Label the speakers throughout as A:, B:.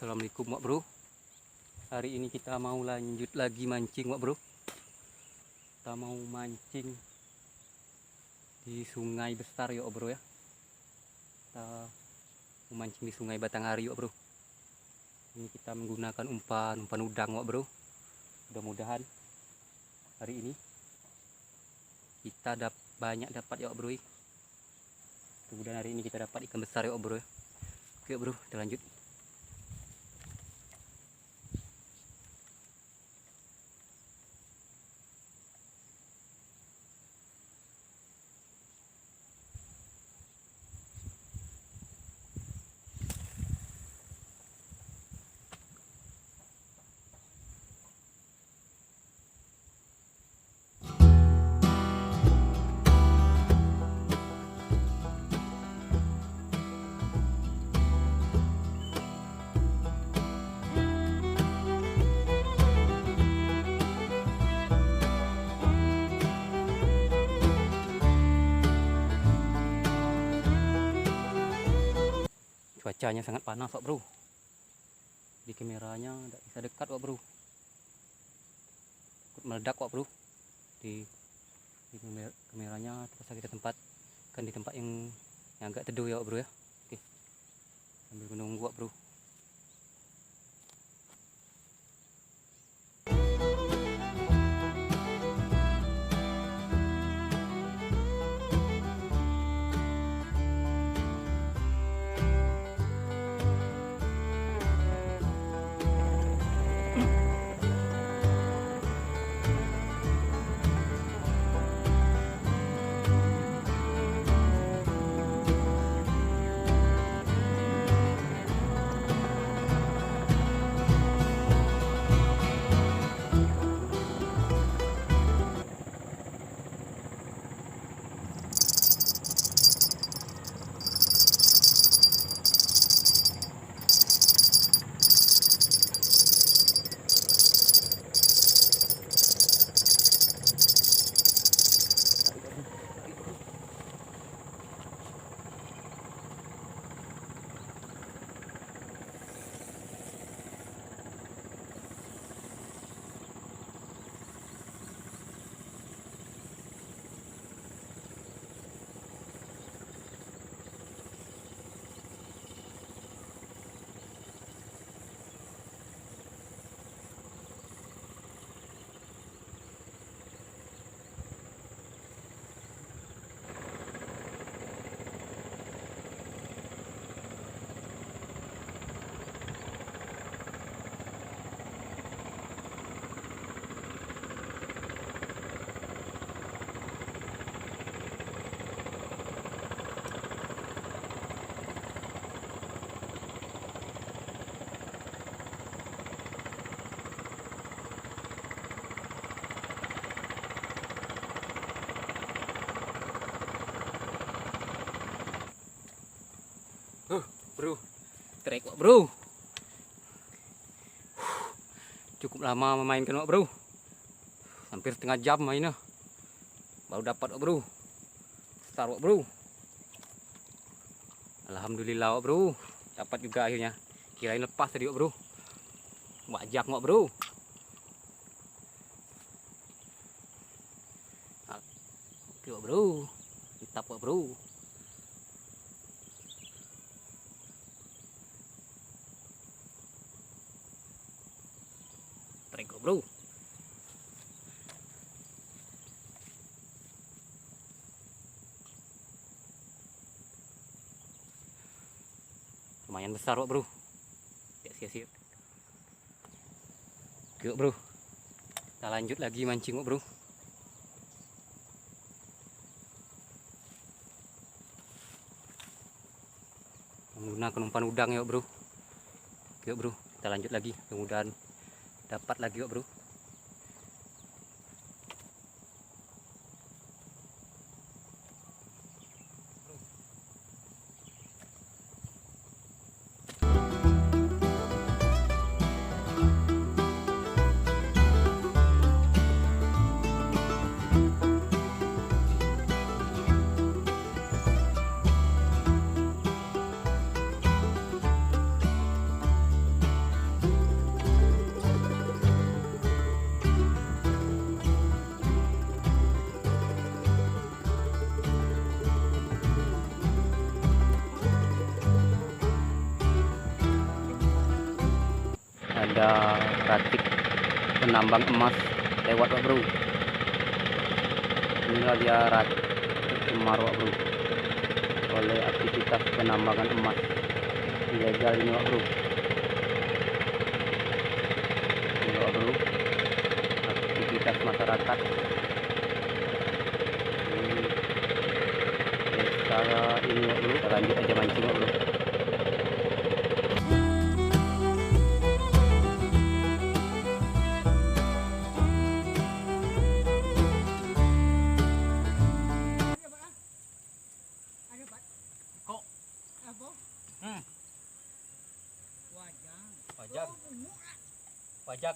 A: Assalamualaikum wak bro. Hari ini kita mau lanjut lagi mancing wak bro. Kita mau mancing di sungai besar ya bro ya. Kita mau mancing di sungai Batanghari wak bro. Ini kita menggunakan umpan udang wak bro. Mudah-mudahan hari ini kita banyak dapat ya wak bro. Kemudian hari ini kita dapat ikan besar ya wak bro ya. Oke bro, kita lanjut. Cuacanya sangat panas wak bro. Di kameranya tidak bisa dekat wak bro. Takut meledak wak bro. Di kameranya terpaksa kita tempatkan di tempat yang agak teduh ya wak bro ya. Oke, sambil menunggu wak bro. Bro, trek wak bro. Cukup lama memainkan wak bro. Hampir setengah jam mainnya. Baru dapat wak bro. Besar wak bro. Alhamdulillah wak bro. Dapat juga akhirnya. Kirain lepas tadi wak bro. Wajak wak bro. Oke wak bro. Mantap wak bro. Bro, lumayan besar wak bro. Tidak sia-sia. Oke bro, kita lanjut lagi mancing wak bro. Menggunakan umpan udang ya bro. Oke bro, kita lanjut lagi. Mudah-mudahan dapat lagi wak bro. ada praktik penambang emas lewat Wak Bro. Inilah dia rakit tercemar Wak Bro oleh aktivitas penambangan emas ilegal ini Wak Bro. Ini Wak Bro, aktivitas masyarakat di desa ini Wak Bro. Kita lanjut aja mancing Wak Bro. Wajak.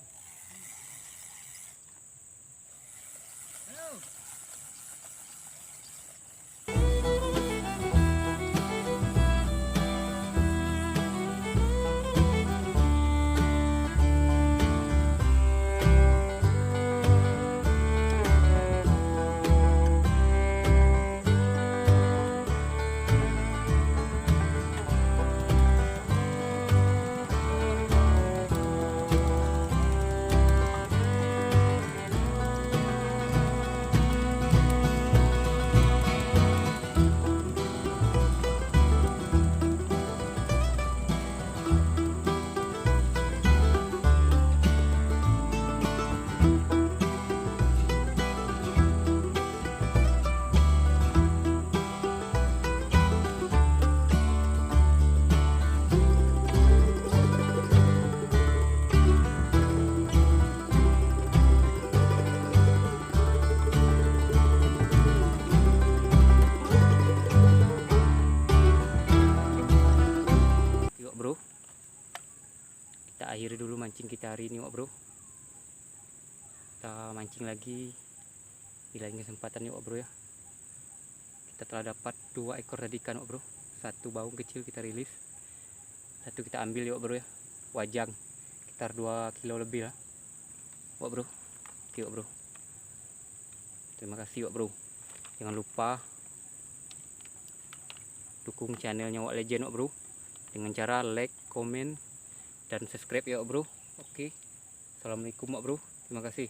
A: Bro, kita akhiri dulu mancing kita hari ini Wak Bro. Kita mancing lagi di lain kesempatan yuk Wak Bro ya. Kita telah dapat 2 ekor tadi ikan Wak Bro. 1 baung kecil kita rilis, 1 kita ambil yuk Bro ya, wajang sekitar 2 kilo lebih lah Wak Bro. Oke Wak Bro, terima kasih Wak Bro. Jangan lupa dukung channelnya Wak Legend Wak Bro dengan cara like, komen, dan subscribe ya Wak Bro. Oke, assalamualaikum Wak Bro, terima kasih.